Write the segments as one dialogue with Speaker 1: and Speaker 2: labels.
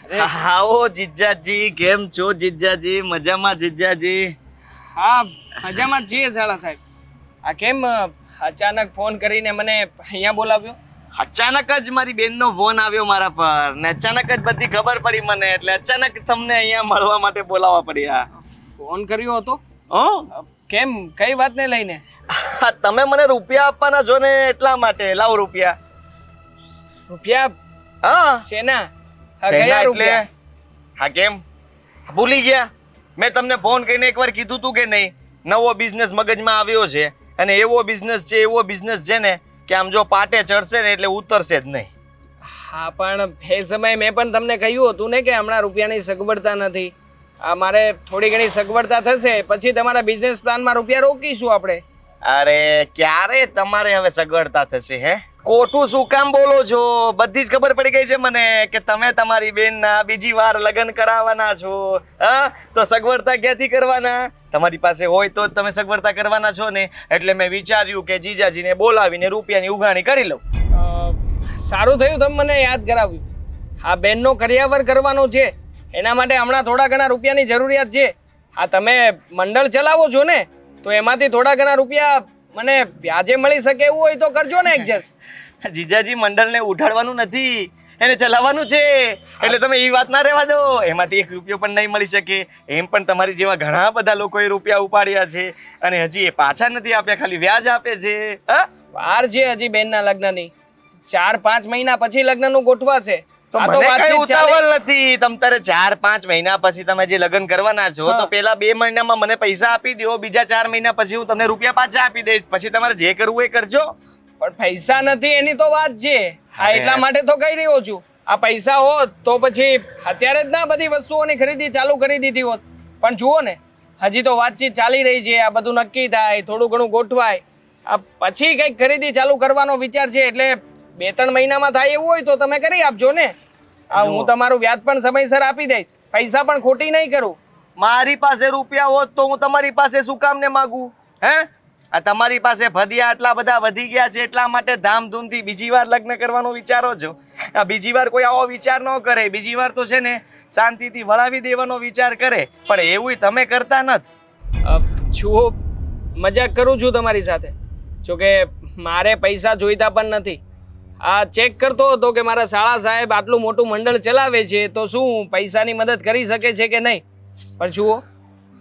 Speaker 1: આવો જીજાજી, કેમ છો જીજાજી? મજામાં જીજાજી?
Speaker 2: હા મજામાં જ છીએ સાળા સાહેબ. આ કેમ અચાનક ફોન કરીને મને અહીંયા બોલાવ્યો?
Speaker 1: અચાનક જ મારી બેનનો ફોન આવ્યો મારા પર ને અચાનક જ બધી ખબર પડી મને, એટલે અચાનક તમને અહીંયા મળવા માટે બોલાવવા પડ્યા.
Speaker 2: ફોન કર્યો હતો?
Speaker 1: હો?
Speaker 2: કેમ, કઈ વાતને લઈને?
Speaker 1: તમે મને રૂપિયા આપવાના છો ને એટલા માટે. લાવ રૂપિયા.
Speaker 2: રૂપિયા?
Speaker 1: હા.
Speaker 2: શેના?
Speaker 1: શેના
Speaker 2: કયા
Speaker 1: એટલે?
Speaker 2: રૂપિયા?
Speaker 1: હા કેમ ભૂલી ગયા? મેં તમને ફોન કરીને એકવાર કીધું તું કે નહીં? નવો બિઝનેસ મગજમાં આવ્યો છે અને એવો બિઝનેસ છે ને કે આમ જો પાટે ચડશે ને એટલે ઉતરશે જ નહીં.
Speaker 2: હા પણ એ સમયે મેં પણ તમને કહ્યું હતું ને કે હમણાં રૂપિયાની સગવડતા નથી. આ મારે થોડી ઘણી સગવડતા થશે પછી તમારા બિઝનેસ પ્લાનમાં રૂપિયા રોકીશું આપણે.
Speaker 1: અરે ક્યારે તમારે હવે સગવડતા થશે? હે ખોટું શું કામ બોલો છો? બધી જ ખબર પડી ગઈ છે મને કે તમે તમારી બેનના બીજી વાર લગ્ન કરાવવાના છો. હા તો સગવડતા ક્યાંથી કરવાના? તમારી પાસે હોય તો જ તમે સગવડતા કરવાના છો ને. એટલે મેં વિચાર્યું કે જીજાજીને બોલાવીને રૂપિયાની ઉઘાણી કરી લઉં.
Speaker 2: સારું થયું તમે મને યાદ કરાવ્યું. આ બેનનો કરિયાવર કરવાનો છે, એના માટે હમણાં થોડા ઘણા રૂપિયાની જરૂરિયાત છે. આ તમે મંડળ ચલાવો છો ને તો એમાંથી થોડા ઘણા રૂપિયા મને વ્યાજે મળી શકે એવું હોય તો કરજો ને એડજસ્ટ.
Speaker 1: જીજાજી મંડળને ઉઠાડવાનું નથી, એને ચલાવવાનું છે. એટલે તમે એ વાત ના રહેવા દો. એમાંથી 1 રૂપિયો પણ નહીં મળી શકે. એમ પણ તમારી જેવા ઘણા બધા લોકોએ રૂપિયા ઉપાડ્યા છે અને હજી એ પાછા નથી આપ્યા, ખાલી વ્યાજ આપે છે. હા
Speaker 2: વાર છે હજી બેનના લગ્નની. 4-5 મહિના પછી લગ્નનું ગોઠવાશે.
Speaker 1: તો
Speaker 2: આ
Speaker 1: મને કઈ
Speaker 2: વાતચીત ચાલે.
Speaker 1: ઉતાવળ નથી. તમ તારે 4-5 મહિના પછી તમે જે લગ્ન કરવાના છો તો પેલા 2 મહિનામાં મને પૈસા આપી દો. બીજા 4 મહિના પછી હું તમને રૂપિયા પાછા આપી દઈશ. પછી તમારે જે કરવું એ કરજો.
Speaker 2: પણ પૈસા નથી એની તો વાત છે. હા એટલા માટે તો કહી રહ્યો છું. આ પૈસા હોત તો પછી અત્યારે જ ના બધી વસ્તુઓની ખરીદી ચાલુ કરી દીધી હોત. પણ જુઓ ને હજી તો વાતચીત ચાલી રહી છે. આ બધું નક્કી થાય, થોડું ઘણું ગોઠવાય, આ પછી કંઈક ખરીદી ચાલુ કરવાનો વિચાર છે. એટલે 2-3 મહિનામાં થાય એવું હોય તો તમે કરી આપજો ને. આ હું તમારું વ્યાજ પણ સમયસર આપી દઈશ. પૈસા પણ ખોટી નહીં કરું.
Speaker 1: મારી પાસે રૂપિયા હોત તો હું તમારી પાસે શું કામ ને માંગુ? હે આ તમારી પાસે ભદિયા આટલા બધા વધી ગયા છે એટલા માટે ધામધૂમથી બીજી વાર લગ્ન કરવાનું વિચારો છો. આ બીજી વાર કોઈ આવો વિચાર ન કરે. બીજી વાર તો છે ને શાંતિથી વળાવી દેવાનો વિચાર કરે. પણ એવું તમે કરતા નથી.
Speaker 2: જુઓ મજાક કરું છું તમારી સાથે. જોકે મારે પૈસા જોઈતા પણ નથી. આ ચેક કરતો હતો કે મારા શાળા સાહેબ આટલું મોટું મંડળ ચલાવે છે તો શું પૈસાની મદદ કરી શકે છે કે નહીં. પણ જુઓ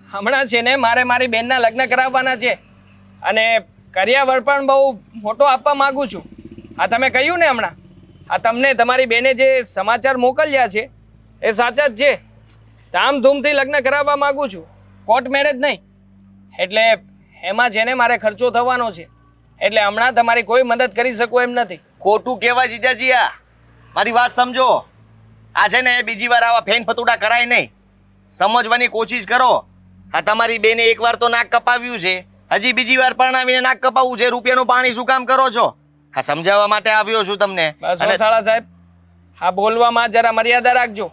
Speaker 2: હમણાં છે ને મારે મારી બેનના લગ્ન કરાવવાના છે અને કરિયાવર પણ બહુ મોટો આપવા માગું છું. આ તમે કહ્યું ને હમણાં, આ તમને તમારી બેને જે સમાચાર મોકલ્યા છે એ સાચા જ છે. ધામધૂમથી લગ્ન કરાવવા માગું છું, કોર્ટ મેરેજ નહીં. એટલે એમાં છે ને મારે ખર્ચો થવાનો છે. એટલે હમણાં તમારી કોઈ મદદ કરી શકું એમ નથી.
Speaker 1: ખોટું કહેવાય જીજાજી. આ મારી વાત સમજો. આ છે ને બીજી વાર આવા ફેન ફતુડા કરાય નહીં. સમજવાની કોશિશ કરો. આ તમારી બેને એકવાર તો નાક કપાવ્યું છે, હજી બીજી વાર પરણાવીને નાક કપાવવું છે. રૂપિયાનું પાણી શું કામ કરો છો? હા સમજાવવા માટે આવ્યો છું તમને.
Speaker 2: બસ શાળા સાહેબ હા બોલવામાં જરા મર્યાદા રાખજો.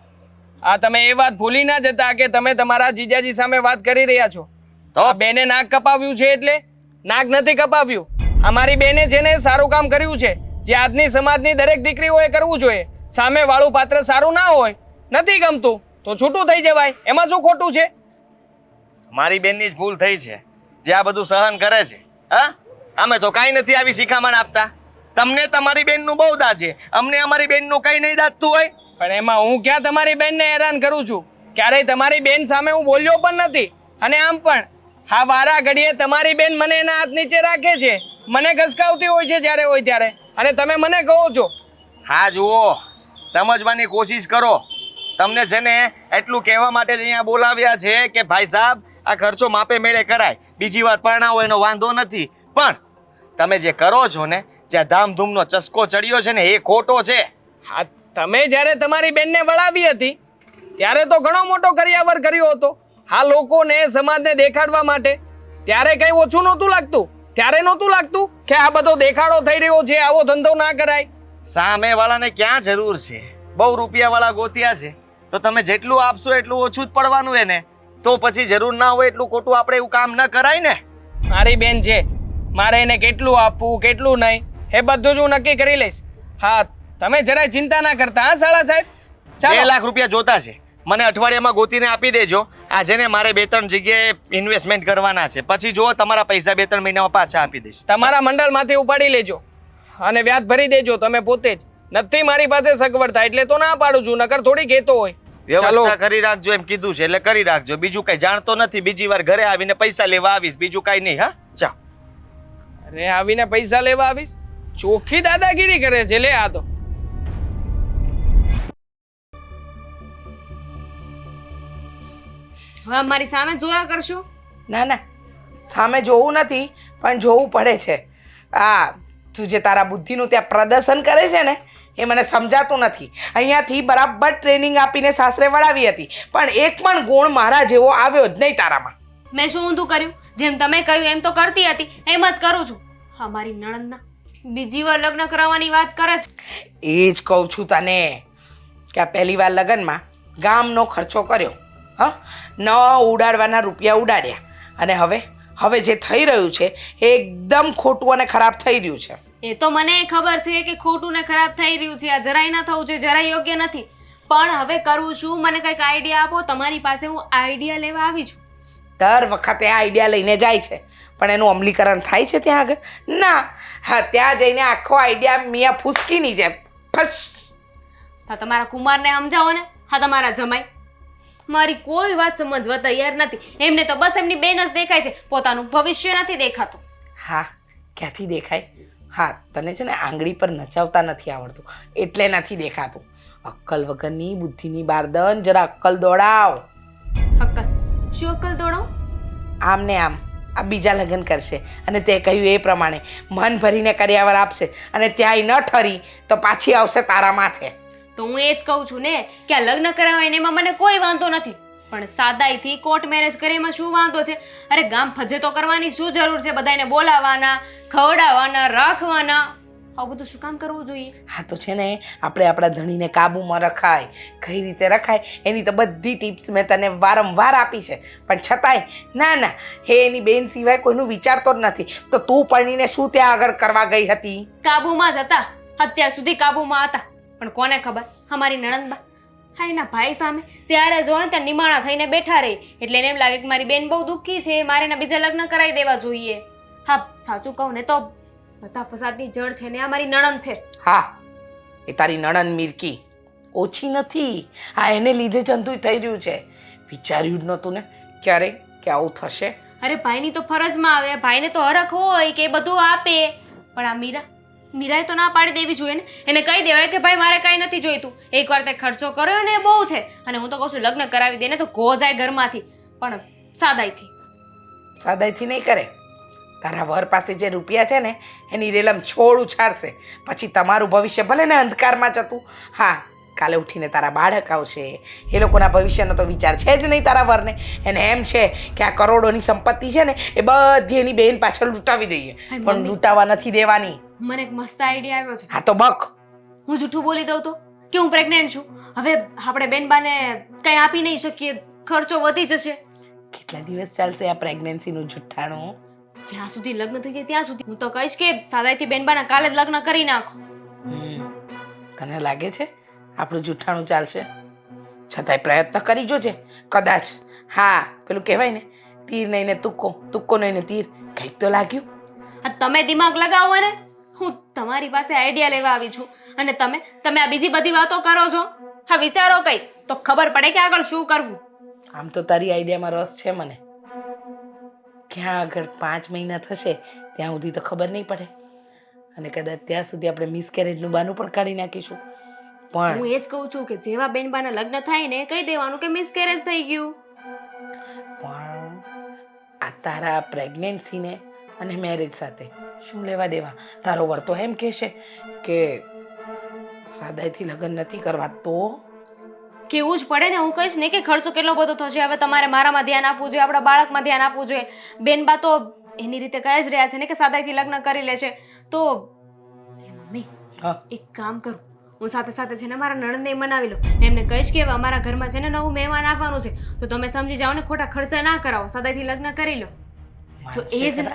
Speaker 2: આ તમે એ વાત ભૂલી ના જતા કે તમે તમારા જીજાજી સામે વાત કરી રહ્યા છો. તો બેને નાક કપાવ્યું છે એટલે નાક નથી કપાવ્યું. અમારી બેને છે ને સારું કામ કર્યું છે જે આજની સમાજની દરેક દીકરીઓએ કરવું જોઈએ. સામે વાળું પાત્ર સારું ના હોય, નથી ગમતું તો છૂટું થઈ જવાય. એમાં શું ખોટું છે?
Speaker 1: મારી બેનની જ ભૂલ થઈ છે જે આ બધું સહન કરે છે. હા અમે તો કાંઈ નથી આવી શિખામણ આપતા. તમને તમારી બેનનું બહુ દાદ છે, અમને અમારી બેનનું કંઈ નહીં દાદતું હોય.
Speaker 2: પણ એમાં હું ક્યાં તમારી બેનને હેરાન કરું છું? ક્યારેય તમારી બેન સામે હું બોલ્યો પણ નથી. અને આમ પણ હા વારા ઘડીએ તમારી બેન મને એના હાથ નીચે રાખે છે, મને ઘસકાવતી હોય છે જ્યારે હોય ત્યારે, અને તમે મને કહો છો.
Speaker 1: હા જુઓ સમજવાની કોશિશ કરો. તમને છે ને એટલું કહેવા માટે જ અહીંયા બોલાવ્યા છે કે ભાઈ સાહેબ આ ખર્ચો માપે મેળે કરાય. બીજી વાર પરણાવો એનો વાંધો નથી. પણ તમે જે કરો છો ને, જ્યાં ધામધૂમનો ચસ્કો ચડ્યો છે ને એ ખોટો છે.
Speaker 2: હા તમે જ્યારે તમારી બેનને વળાવી હતી ત્યારે તો ઘણો મોટો કરિયાવર કર્યો હતો. હા લોકોને સમાજને દેખાડવા માટે. ત્યારે કઈ ઓછું નહોતું લાગતું? ત્યારે નહોતું લાગતું કે આ બધો દેખાડો થઈ રહ્યો છે, આવો ધંધો ના કરાય?
Speaker 1: સામે વાળાને ક્યાં જરૂર છે? બહુ રૂપિયા વાળા ગોત્યા છે તો તમે જેટલું આપશો એટલું ઓછું જ પડવાનું એને. તો પછી જરૂર ના હોય એટલું ખોટું આપણે એવું કામ ન કરાય ને.
Speaker 2: મારી બેન છે, મારે એને કેટલું આપવું કેટલું નહીં એ બધું જ હું નક્કી કરી લઈશ. હા તમે જરાય ચિંતા ના કરતા. હા શાળા સાહેબ ચાલો.
Speaker 1: 2 લાખ રૂપિયા જોતા છે. મને અઠવાડિયામાં ગોતીને આપી દેજો. આ છે ને મારે 2-3 જગ્યાએ ઇન્વેસ્ટમેન્ટ કરવાના છે. પછી જો તમારા પૈસા 2-3 મહિનામાં પાછા આપી દઈશ.
Speaker 2: તમારા મંડળમાંથી ઉપાડી લેજો અને વ્યાજ ભરી દેજો તમે પોતે જ. નથી મારી પાસે સગવડતા એટલે તો ના પાડું છું, નકર થોડી કહેતો હોય.
Speaker 1: વ્યવસ્થા કરી રાખજો એમ કીધું છે એટલે કરી રાખજો. બીજું કઈ જાણતો નથી. બીજી વાર ઘરે આવીને પૈસા લેવા આવીશ. બીજું કઈ નહીં. હા, ચા.
Speaker 2: અરે આવીને પૈસા લેવા આવીશ? ચોખ્ખી દાદાગીરી કરે છે લે આ તો.
Speaker 3: હવે મારી સામે જોયા કરશો.
Speaker 4: ના ના, સામે જોવું નથી પણ જોવું પડે છે. તું જે તારા બુદ્ધિનું ત્યાં પ્રદર્શન કરે છે ને એ મને સમજાતું નથી. અહીંયાથી બરાબર ટ્રેનિંગ આપીને સાસરે વળાવી હતી પણ એક પણ ગુણ મારા જેવો આવ્યો જ નહીં તારામાં.
Speaker 3: મેં શું ઊંધું કર્યું? જેમ તમે કહ્યું એમ તો કરતી હતી, એમ જ કરું છું. હા, મારી નણંદના બીજી વાર લગ્ન કરાવવાની વાત કરે છે.
Speaker 4: એ જ કહું છું તને કે આ પહેલી વાર લગ્નમાં ગામનો ખર્ચો કર્યો, હા, ન ઉડાડવાના રૂપિયા ઉડાડ્યા અને હવે જે થઈ રહ્યું છે એ એકદમ ખોટું અને ખરાબ થઈ રહ્યું છે.
Speaker 3: એ તો મને ખબર છે કે ખોટું ને ખરાબ થઈ રહ્યું છે. આ જરાય ના થવું છે, જરાય યોગ્ય નથી. પણ હવે કરવું શું? મને કંઈક આઈડિયા આપો. તમારી પાસે હું આઈડિયા લેવા આવી છું.
Speaker 4: દર વખતે આ આઈડિયા લઈને જાય છે પણ એનું અમલીકરણ થાય છે ત્યાં આગળ? ના. હા, ત્યાં જઈને આખો આઈડિયા મિયા ફૂસકીની જેમ ફસ.
Speaker 3: હા, તમારા કુમારને સમજાવો ને. હા, તમારા જમાઈ મારી કોઈ વાત સમજવા તૈયાર નથી. એમને તો બસ એમની બેન જ દેખાય છે, પોતાનું ભવિષ્ય નથી દેખાતું.
Speaker 4: હા, ક્યાંથી દેખાય? હા, તને છે ને આંગળી પર નચાવતા નથી આવડતું એટલે નથી દેખાતું. અક્કલ વગરની બુદ્ધિની બારદન, જરા અક્કલ દોડાવ.
Speaker 3: અક્કલ? શું અક્કલ દોડાવ?
Speaker 4: આમ ને આમ આ બીજા લગ્ન કરશે અને તે કહ્યું એ પ્રમાણે મન ભરીને કર્યાવર આપશે અને ત્યાંય ન ઠરી તો પાછી આવશે તારા માથે.
Speaker 3: તો હું એ જ કહું છું ને કે આ લગ્ન કરાવાય ને એમાં મને કોઈ વાંધો નથી, પણ સાદાઈથી કોર્ટ મેરેજ કરે એમાં શું વાંધો છે? અરે ગામ ફજે તો કરવાની શું જરૂર છે? બધાને બોલાવવાના, ખવડાવવાના, રાખવાના, આવું બધું શું કામ કરવું જોઈએ?
Speaker 4: હા તો છે ને આપણે આપણા ધણીને કાબૂમાં રખાય. કઈ રીતે રખાય એની તો બધી ટિપ્સ મેં તને વારંવાર આપી છે પણ છતાંય ના, હે એની બેન સિવાય કોઈનું વિચારતો જ નથી. તો તું પરણીને શું ત્યાં આગળ કરવા ગઈ હતી?
Speaker 3: કાબુમાં જ હતા, અત્યાર સુધી કાબુમાં હતા. પણ કોને ખબર, અમારી નણંદબા હા એના ભાઈ સામે ત્યારે જો ને ત્યાં નિમાણા થઈને બેઠા રહી એટલે એને એમ લાગે કે મારી બેન બહુ દુઃખી છે, મારે એના બીજા લગ્ન કરાવી દેવા જોઈએ. હા, સાચું કહું ને તો બધા ફસાદની જડ છે ને આ મારી નણંદ છે.
Speaker 4: હા, એ તારી નણંદ મિરકી ઓછી નથી. આ એને લીધે જ અંધું થઈ રહ્યું છે. વિચાર્યું જ નહોતું ને ક્યારે કે આવું થશે.
Speaker 3: અરે ભાઈની તો ફરજમાં આવે, ભાઈને તો હરખ હોય કે એ બધું આપે. પણ આ મીરાએ તો ના પાડી દેવી જોઈએ ને. એને કહી દેવાય કે ભાઈ મારે કાંઈ નથી જોઈતું, એકવાર તે ખર્ચો કર્યો ને એ બહુ છે અને હું તો કહું છું લગ્ન કરાવી દે ને તો ગો જાય ઘરમાંથી, પણ
Speaker 4: સાદાઈથી નહીં કરે. તારા વર પાસે જે રૂપિયા છે ને એની રેલમ છોડ ઉછાળશે. પછી તમારું ભવિષ્ય ભલે ને અંધકારમાં જતું. હા, કાલે ઉઠીને તારા બાળક આવશે, એ લોકોના ભવિષ્યનો તો વિચાર છે જ નહીં તારા વરને. એને એમ છે કે આ કરોડોની સંપત્તિ છે ને એ બધી એની બેન પાછળ લૂંટાવી દઈએ, પણ લૂંટાવા નથી દેવાની.
Speaker 3: મને એક મસ્ત આઈડિયા આવ્યો છે.
Speaker 4: હા તો બક.
Speaker 3: હું જૂઠું બોલી દઉં તો કે હું પ્રેગ્નેન્ટ છું. હવે આપણે બેનબાને કંઈ આપી નહીં શકીએ, ખર્ચો વધી જશે.
Speaker 4: કેટલા દિવસ ચાલશે આ પ્રેગ્નન્સીનું જુઠ્ઠાણું?
Speaker 3: જ્યાં સુધી લગ્ન થઈ જાય ત્યાં સુધી. હું તો કહીશ કે સાદાઈથી બેનબાના કાલે જ લગ્ન કરી નાખો.
Speaker 4: તને લાગે છે આપણું જુઠ્ઠાણું ચાલશે? છતાંય પ્રયત્ન કરી જોજે. કદાચ હા, પેલું કહેવાય ને તીર નહીં ને તુક્કો, તુક્કો નહીં ને તીર, કંઈક તો લાગ્યું.
Speaker 3: આ તમે દિમાગ લગાવો ને, હું તમારી પાસે આઈડિયા લેવા આવી છું અને તમે આ બીજી બધી વાતો કરો છો. હા, વિચારો કઈ તો ખબર પડે કે આગળ શું કરવું.
Speaker 4: આમ તો તારી આઈડિયામાં રસ છે મને. ક્યાં આગળ 5 મહિના થશે ત્યાં સુધી તો ખબર નહીં પડે અને કદાચ ત્યાં સુધી આપણે મિસકેરેજનું બાનું પણ કાઢી નાખીશું. પણ
Speaker 3: હું એ જ કહું છું કે જેવા બેનબાના લગ્ન થાય ને કહી દેવાનું કે મિસકેરેજ થઈ ગયું.
Speaker 4: પણ આ તારા પ્રેગ્નન્સીને અને મેરેજ સાથે શું લેવા દેવા? તારો વર તો એમ કહેશે કે સાદાઈથી લગ્ન નથી કરવા તો
Speaker 3: કેવું જ પડે ને. હું કહીશ ને કે ખર્ચો કેટલો બધો થશે. હવે તમારે મારામાં ધ્યાન આપવું જોઈએ, આપણા બાળકમાં ધ્યાન આપવું જોઈએ. બેનબા તો એની રીતે કહી જ રહ્યા છે ને કે સાદાઈથી લગ્ન કરી લે છે. તો મમ્મી એક કામ કરું, હું સાથે સાથે છે ને મારા નણંદને મનાવી લો. એમને કહીશ કે અમારા ઘરમાં છે ને નવું મહેમાન આવવાનું છે તો તમે સમજી જાઓ ને, ખોટા ખર્ચા ના કરાવો, સાદાઈથી લગ્ન કરી લો. જો એ જ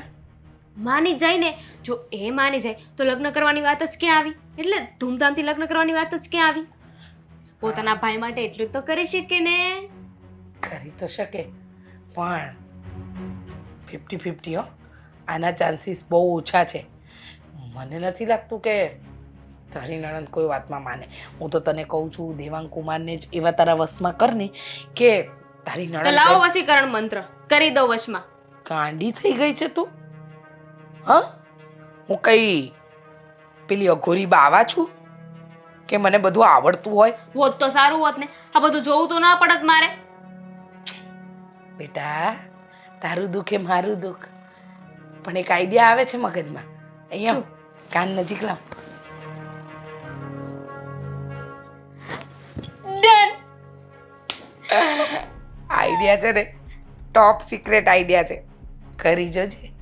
Speaker 3: માની જાય ને, જો એ માની જાય તો લગ્ન કરવાની વાત જ ક્યાં આવી? એટલે ધૂમધામથી લગ્ન કરવાની વાત જ ક્યાં આવી? પોતાના ભાઈ માટે એટલું જ તો કરી શકે ને.
Speaker 4: કરી તો શકે પણ 50-50 હો. આના ચાન્સીસ બહુ ઓછા છે. મને નથી લાગતું કે તારી નણંદ કોઈ વાતમાં માને. હું તો તને કહું છું દેવાંગ કુમારને જ એવા તારા વશમાં કર ને કે તારી
Speaker 3: તો
Speaker 4: નણંદ
Speaker 3: લાવો વશીકરણ મંત્ર કરી દો વશમાં.
Speaker 4: કાંડી થઈ ગઈ છે તું. હા, હું કઈ પેલી અઘોરી બાવા છું કે મને બધું આવડતું હોય?
Speaker 3: હોત તો સારું હોત ને. આ બધું જોવું તો ના પડત મારે.
Speaker 4: બેટા તારું દુઃખ એ મારું દુઃખ. પણ એક આઈડિયા આવે છે મગજમાં. અહીંયા કાન નજીક લાવ. આઈડિયા છે ને ટોપ સિક્રેટ આઈડિયા છે. કરી જોજે.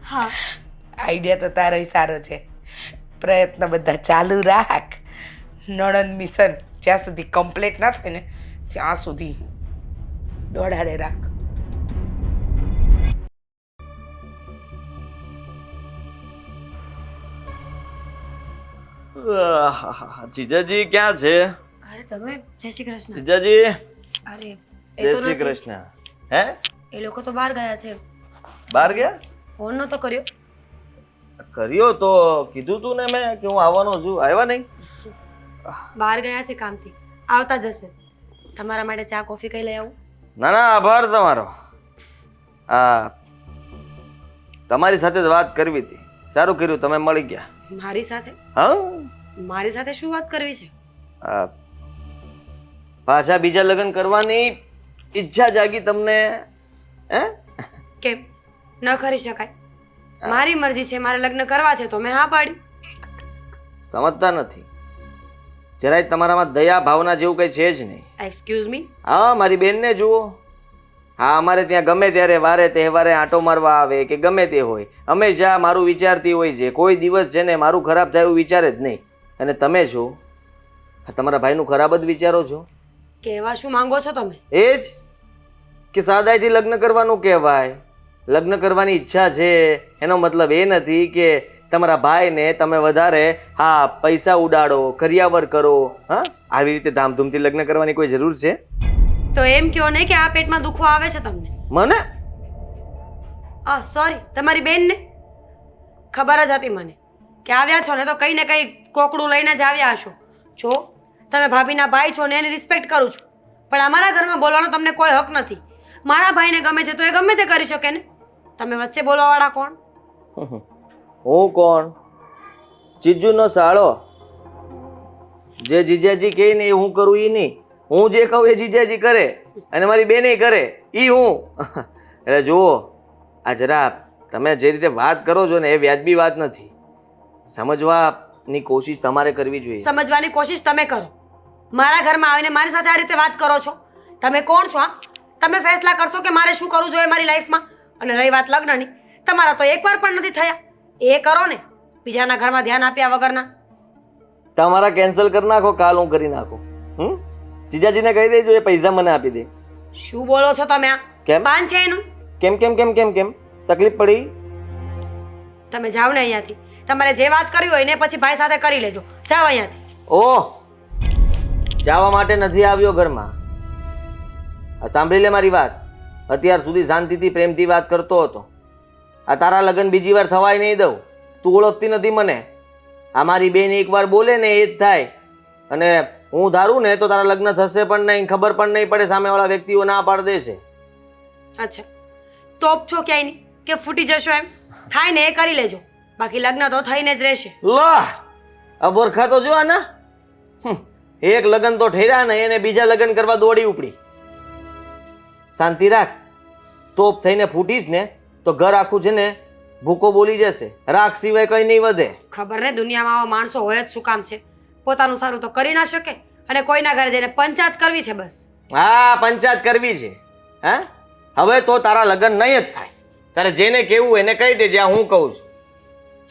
Speaker 3: હા
Speaker 4: આઈડિયા તો તારો સારો છે. પ્રયત્ન બધા ચાલુ રાખ. નણંદ મિશન જ્યાં સુધી કમ્પ્લીટ ના થાય ને ત્યાં સુધી દોડાડે રાખ.
Speaker 1: જીજાજી ક્યાં છે?
Speaker 5: અરે તમે જય શ્રી કૃષ્ણ.
Speaker 1: જીજાજી
Speaker 5: અરે એ
Speaker 1: જય
Speaker 5: તો
Speaker 1: શ્રી
Speaker 5: નથી.
Speaker 1: કૃષ્ણ. હે,
Speaker 5: એ લોકો તો બહાર ગયા છે.
Speaker 1: બહાર ગયા?
Speaker 5: ફોન નતો કર્યો.
Speaker 1: કર્યો તો કીધું તું ને મેં કે હું આવવાનો છું. આવ્યા નહીં?
Speaker 5: બહાર ગયા છે કામથી. આવતા જશે. તમારા માટે ચા કોફી કઈ લઈ આવું?
Speaker 1: ના ના, આભાર તમારો. આ તમારી સાથે જ વાત કરવી હતી. સારું કર્યું તમે મળી ગયા.
Speaker 5: મારી સાથે?
Speaker 1: હા,
Speaker 5: મારી સાથે શું વાત કરવી છે?
Speaker 1: આ પાછા બીજા લગ્ન કરવાની ઈચ્છા જાગી તમને? હે?
Speaker 5: કેમ ન કરી શકાય? મારી મરજી છે, મારે લગ્ન કરવા છે તો મેં હા પાડી.
Speaker 1: સમજતા નથી. જરાય તમારામાં દયા ભાવના જેવું કઈ છે જ નહીં.
Speaker 5: Excuse me.
Speaker 1: હા, મારી બેનને જુઓ. હા, અમારે ત્યાં ગમે ત્યારે વારે તહેવારે આંટો મારવા આવે કે ગમે તે હોય, હંમેશા મારું વિચારતી હોય છે. કોઈ દિવસ છે ને મારું ખરાબ થાય એવું વિચારે જ નહીં. અને તમે છો તમારા ભાઈનું ખરાબ જ વિચારો છો.
Speaker 5: કહેવા શું માંગો છો તમે?
Speaker 1: એ જ કે સાદાઈથી લગ્ન કરવાનું કહેવાય. લગ્ન કરવાની ઈચ્છા છે એનો મતલબ એ નથી કે તમારા ભાઈને તમે વધારે હા પૈસા ઉડાડો, કરિયાવર કરો. હા, આવી રીતે ધામધૂમથી લગ્ન કરવાની કોઈ જરૂર છે?
Speaker 5: તો એમ કહો ને કે આ પેટમાં દુખવા આવે છે તમને.
Speaker 1: મને
Speaker 5: સોરી, તમારી બેનને ખબર જ હતી મને કે આવ્યા છો ને તો કંઈ ને કંઈ કોકડું લઈને જ આવ્યા હશો. જો તમે ભાભીના ભાઈ છો ને એની રિસ્પેક્ટ કરું છું, પણ અમારા ઘરમાં બોલવાનો તમને કોઈ હક નથી. મારા ભાઈને ગમે છે તો એ ગમે તે કરી શકે ને. તમે વચ્ચે બોલવાવાળા કોણ?
Speaker 1: હું કોણ? જીજુનો સાળો. જે જીજાજી કહે ને એ હું કરું એ નહીં. હું જે કહું એ જીજાજી કરે અને મારી બેને કરે એ હું. એટલે જુઓ, આ જરા તમે જે રીતે વાત કરો છો ને એ વ્યાજબી વાત નથી. સમજવાની કોશિશ તમારે કરવી જોઈએ.
Speaker 5: સમજવાની કોશિશ તમે કરો. મારા ઘરમાં આવીને મારી સાથે આ રીતે વાત કરો છો. તમે કોણ છો? હા, તમે ફેસલા કરશો કે મારે શું કરવું જોઈએ મારી લાઈફમાં. અને રહી વાત લગ્નની, તમારા તો એકવાર પણ નથી થયા. એ કરો ને, બીજાના ઘરમાં ધ્યાન આપ્યા વગરના.
Speaker 1: તમારા કેન્સલ કરી નાખો, કાલ હું કરી નાખું. જીજાજીને કહી દેજો એ પૈસા મને આપી દે.
Speaker 5: શું બોલો છો તમે? આ
Speaker 1: કેમ
Speaker 5: પાન છે એનું?
Speaker 1: કેમ કેમ કેમ કેમ કેમ તકલીફ પડી?
Speaker 5: તમે જાઓ ને અહીંયાથી. તમારે જે વાત કરવી હોય ને પછી ભાઈ સાથે કરી લેજો. જાઓ અહીંયાથી.
Speaker 1: ઓહ, જવા માટે નથી આવ્યો ઘરમાં. આ સાંભળી લે મારી વાત. અત્યાર સુધી શાંતિથી પ્રેમથી વાત કરતો હતો. આ તારા લગ્ન બીજી વાર થવાય નહીં દઉં. તું ઓળખતી નથી મને. આ મારી બેન એકવાર બોલે ને એ જ થાય. અને હું ધારું ને તો તારા લગ્ન થશે પણ નહીં, ખબર પણ નહીં પડે. સામેવાળા વ્યક્તિઓ ના પાડી દે છે.
Speaker 5: અચ્છા, તોપ છો ક્યાંય નહીં કે ફૂટી જશો એમ? થાય ને એ કરી લેજો, બાકી લગ્ન તો થઈને જ રહેશે.
Speaker 1: લા, આ બોરખા તો જો આના. એક લગ્ન તો ઠેર્યા ને એને બીજા લગ્ન કરવા દોડી ઉપડી. શાંતિ રાખ. તોપ થઈને ફૂટીશ ને તો ઘર આખું છે ને ભૂકો બોલી જશે. રાખ સિવાય કઈ નહીં વધે.
Speaker 5: ખબર ને દુનિયામાં આવા માણસો હોય જ શું કામ છે? પોતાનું સારું તો કરી ના શકે અને કોઈના ઘરે જઈને પંચાયત કરવી છે બસ.
Speaker 1: હા, પંચાયત કરવી છે. હા, હવે તો તારા લગ્ન નહીં જ થાય. તારે જેને કેવું એને કહી દેજે. આ હું કહું છું.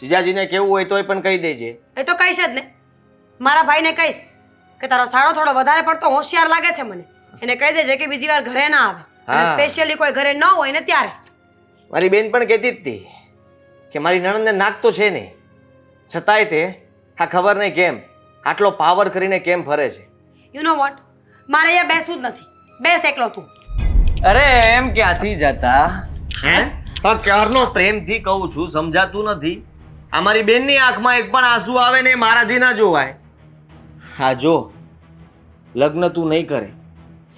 Speaker 1: જીજાજીને કેવું હોય તોય પણ કહી દેજે.
Speaker 5: એ તો કહીશ જ ને. મારા ભાઈને કહીશ કે તારો સાળો થોડો વધારે પડતો હોશિયાર લાગે છે મને. એને કહી દેજે કે બીજી વાર ઘરે ના આવે. અને સ્પેશિયલી કોઈ ઘરે ન હોય ને ત્યારે.
Speaker 1: મારી બેન પણ કહેતી જ હતી કે મારી નણંદને નાક તો છે નહીં, છતાંય તે આ ખબર નહીં કેમ આટલો પાવર કરીને કેમ ફરે છે.
Speaker 5: યુ નો વોટ, મારે અહીંયા બેસવું જ નથી. બેસ એકલો તું.
Speaker 1: અરે એમ ક્યાંથી જતા હે ક્યારનો પ્રેમથી કહું છું, સમજાતું નથી. અમારી બેનની આંખમાં એક પણ આંસુ આવે ને એ મારાથી ના જોવાય. હા જો લગ્ન તું નહીં કરે,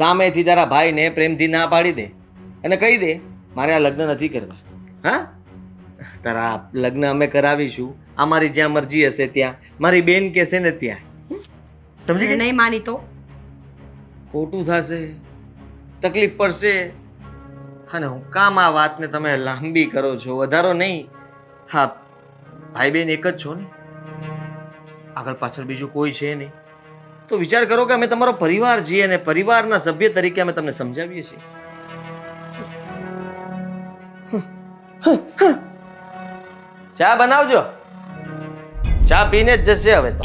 Speaker 1: સામેથી તારા ભાઈને પ્રેમથી ના પાડી દે અને કહી દે મારે આ લગ્ન નથી કરવા. હા, તારા લગ્ન અમે કરાવીશું, અમારી જ્યાં મરજી હશે ત્યાં, મારી બેન કહેશે ને ત્યાં. સમજી ગઈ?
Speaker 5: નહીં માની તો
Speaker 1: ખોટું થશે, તકલીફ પડશે. અને હું કામ આ વાતને તમે લાંબી કરો છો, વધારો નહીં. હા, ભાઈ બેન એક જ છો ને, આગળ પાછળ બીજું કોઈ છે નહીં. તો વિચાર કરો કે અમે તમારો પરિવાર છીએ અને પરિવારના સભ્ય તરીકે અમે તમને સમજાવીએ છીએ. ચા બનાવજો, ચા પીને જ જશે હવે તો.